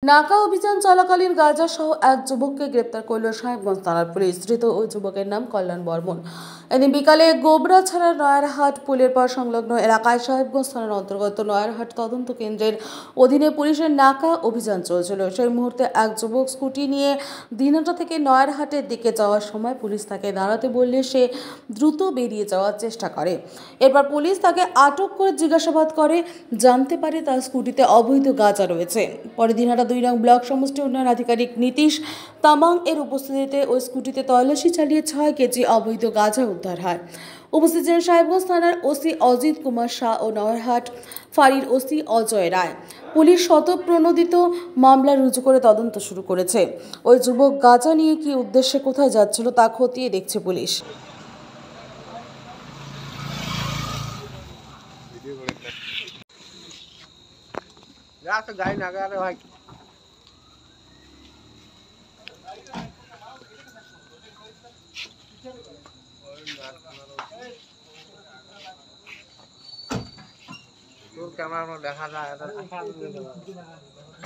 নাকা অভিযান চলাকালীন গাঁজা সহ এক যুবককে গ্রেপ্তার করল সাহেবগঞ্জ থানার পুলিশ। ধৃত ওই যুবকের নাম কল্যাণ বর্মন। এদিন বিকালে গোবরাছড়া নয়ারহাট পুলের পর সংলগ্ন এলাকায় সাহেবগঞ্জ থানার অন্তর্গত নয়ারহাট তদন্ত কেন্দ্রের অধীনে পুলিশের নাকা অভিযান চলছিল। সেই মুহূর্তে এক যুবক স্কুটি নিয়ে দিনহাটা থেকে নয়ারহাটের দিকে যাওয়ার সময় পুলিশ তাকে দাঁড়াতে বললে সে দ্রুত বেরিয়ে যাওয়ার চেষ্টা করে। এরপর পুলিশ তাকে আটক করে জিজ্ঞাসাবাদ করে। জানতে পারে তার স্কুটিতে অবৈধ গাঁজা রয়েছে। পরে দিনহাটা 2 নং ব্লক সমষ্টি উন্নয়ন আধিকারিক নীতিশ তামাং এর উপস্থিতিতে ওই স্কুটিতে তল্লাশি চালিয়ে 6 কেজি অবৈধ গাঁজা উদ্ধার হয়। উপস্থিত ছিলেন সাহেবগঞ্জ থানার ওসি অজিত কুমার শাহ ও নয়ারহাট ফাঁড়ির ওসি অজয় রায়। পুলিশ শতপ্রণোদিত মামলা রুজু করে তদন্ত শুরু করেছে। ওই যুবক গাঁজা নিয়ে কি উদ্দেশ্যে কোথায় যাচ্ছিল তা খতিয়ে দেখছে পুলিশ। तो गाड़ी ना गा रहे भाई तो कैमरा में देखा जाए तो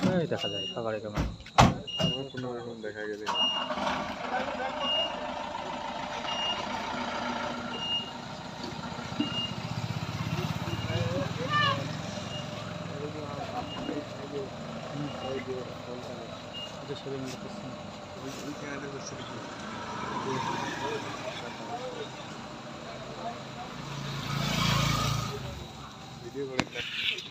नहीं देखा जाए सवारी कैमरा देखा गया वीडियो